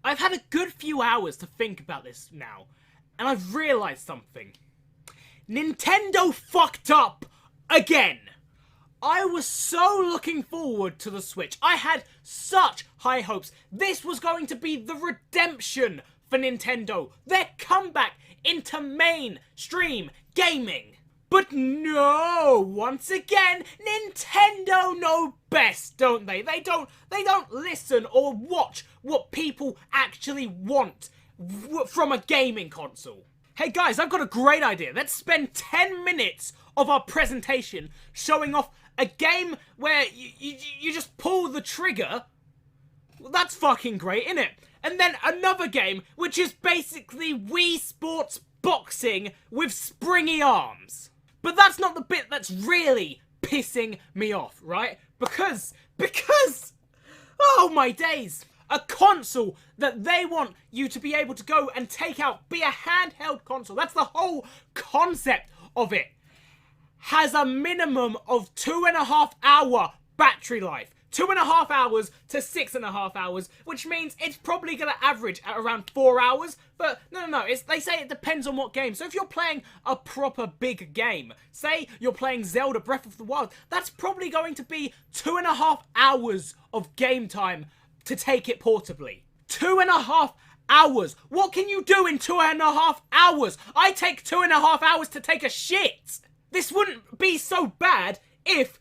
I've had a good few hours to think about this now, and I've realised something. Nintendo fucked up again! I was so looking forward to the Switch. I had such high hopes. This was going to be the redemption for Nintendo. Their comeback into mainstream gaming. But no, once again, Nintendo know best, don't they? They don't listen or watch what people actually want from a gaming console. Hey guys, I've got a great idea. Let's spend 10 minutes of our presentation showing off a game where you just pull the trigger. Well, that's fucking great, innit? And then another game, which is basically Wii Sports boxing with springy arms. But that's not the bit that's really pissing me off, right? Because, oh my days. A console that they want you to be able to go and take out, be a handheld console. That's the whole concept of it. Has a minimum of 2.5 hour battery life. 2.5 hours to 6.5 hours, which means it's probably going to average at around 4 hours. But no, they say it depends on what game. So if you're playing a proper big game, say you're playing Zelda Breath of the Wild, that's probably going to be 2.5 hours of game time to take it portably. 2.5 hours. What can you do in 2.5 hours? I take 2.5 hours to take a shit. This wouldn't be so bad if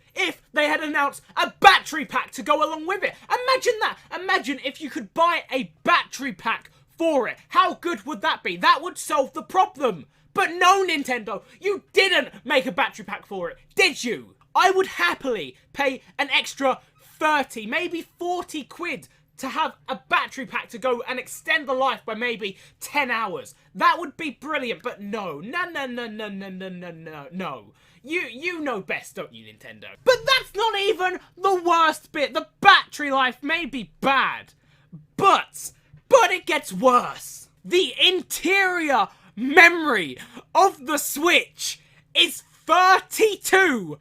they had announced a battery pack to go along with it. Imagine that. Imagine if you could buy a battery pack for it. How good would that be? That would solve the problem. But no, Nintendo, you didn't make a battery pack for it, did you? I would happily pay an extra 30, maybe 40 quid to have a battery pack to go and extend the life by maybe 10 hours. That would be brilliant, but no. You know best, don't you, Nintendo? But that's not even the worst bit. The battery life may be bad, but it gets worse. The interior memory of the Switch is 32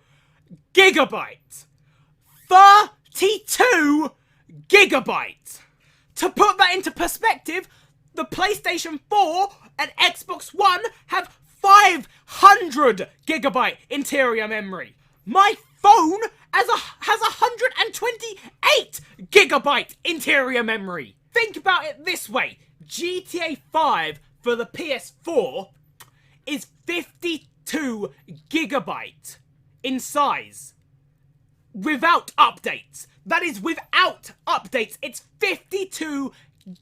gigabytes. 32 gigabytes. To put that into perspective, the PlayStation 4 and Xbox One have 500 gigabyte interior memory. My phone has 128 gigabyte interior memory. Think about it this way. GTA 5 for the PS4 is 52 gigabyte in size. Without updates. That is without updates. It's 52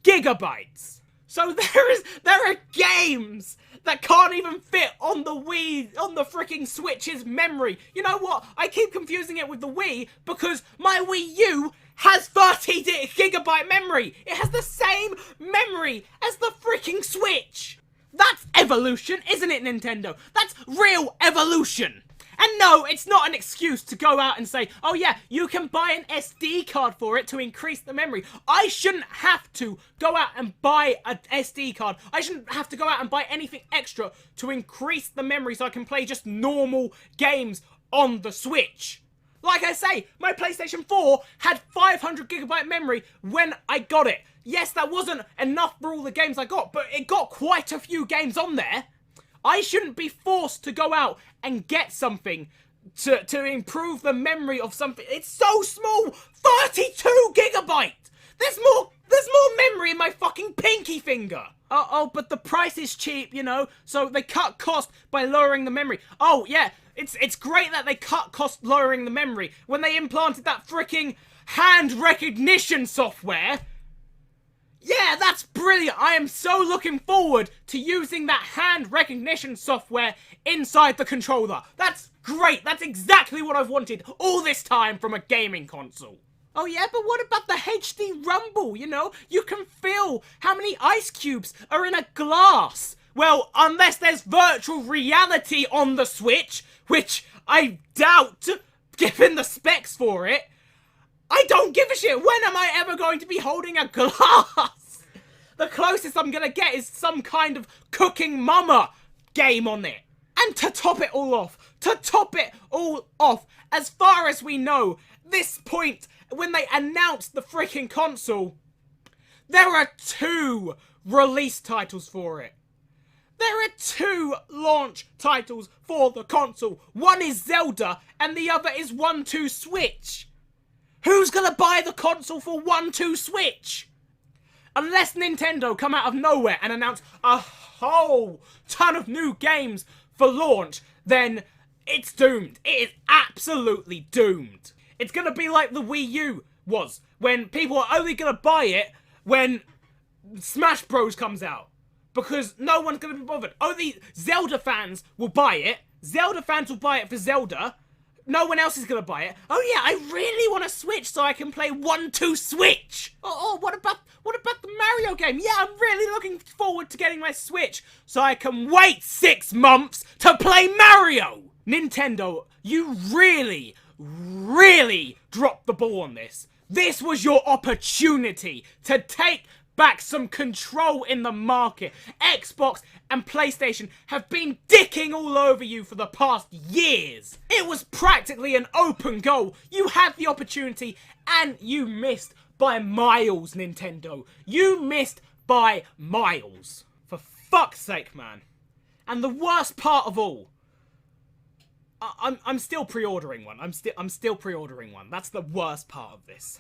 gigabytes. So there are games that can't even fit on the Wii, on the freaking Switch's memory. You know what? I keep confusing it with the Wii because my Wii U has 30 gigabyte memory. It has the same memory as the freaking Switch. That's evolution, isn't it, Nintendo? That's real evolution. And no, it's not an excuse to go out and say, oh yeah, you can buy an SD card for it to increase the memory. I shouldn't have to go out and buy an SD card. I shouldn't have to go out and buy anything extra to increase the memory so I can play just normal games on the Switch. Like I say, my PlayStation 4 had 500 gigabyte memory when I got it. Yes, that wasn't enough for all the games I got, but it got quite a few games on there. I shouldn't be forced to go out and get something to improve the memory of something. It's so small! 32 gigabyte! There's more memory in my fucking pinky finger! Oh, but the price is cheap, you know, so they cut cost by lowering the memory. Oh, yeah, it's great that they cut cost lowering the memory when they implanted that freaking hand recognition software. Yeah, that's brilliant. I am so looking forward to using that hand recognition software inside the controller. That's great. That's exactly what I've wanted all this time from a gaming console. Oh yeah, but what about the HD Rumble, you know? You can feel how many ice cubes are in a glass. Well, unless there's virtual reality on the Switch, which I doubt, given the specs for it. I don't give a shit. When am I ever going to be holding a glass? The closest I'm gonna get is some kind of Cooking Mama game on it. And to top it all off, as far as we know, this point, when they announced the freaking console, There are 2 release titles for it. There are 2 launch titles for the console. One is Zelda and the other is 1-2 Switch. Who's gonna buy the console for 1-2 Switch? Unless Nintendo come out of nowhere and announce a whole ton of new games for launch, then it's doomed. It is absolutely doomed. It's gonna be like the Wii U was, when people are only gonna buy it when Smash Bros comes out. Because no one's gonna be bothered. Only Zelda fans will buy it. Zelda fans will buy it for Zelda. No one else is gonna buy it. Oh yeah, I really want to Switch so I can play 1-2 Switch. Oh, what about the Mario game? Yeah, I'm really looking forward to getting my Switch so I can wait 6 months to play Mario. Nintendo, you really dropped the ball on this. This was your opportunity to take back some control in the market. Xbox and PlayStation have been dicking all over you for the past years. It was practically an open goal. You had the opportunity and you missed by miles, Nintendo. You missed by miles. For fuck's sake, man. And the worst part of all, I'm still pre-ordering one. I'm still pre-ordering one. That's the worst part of this.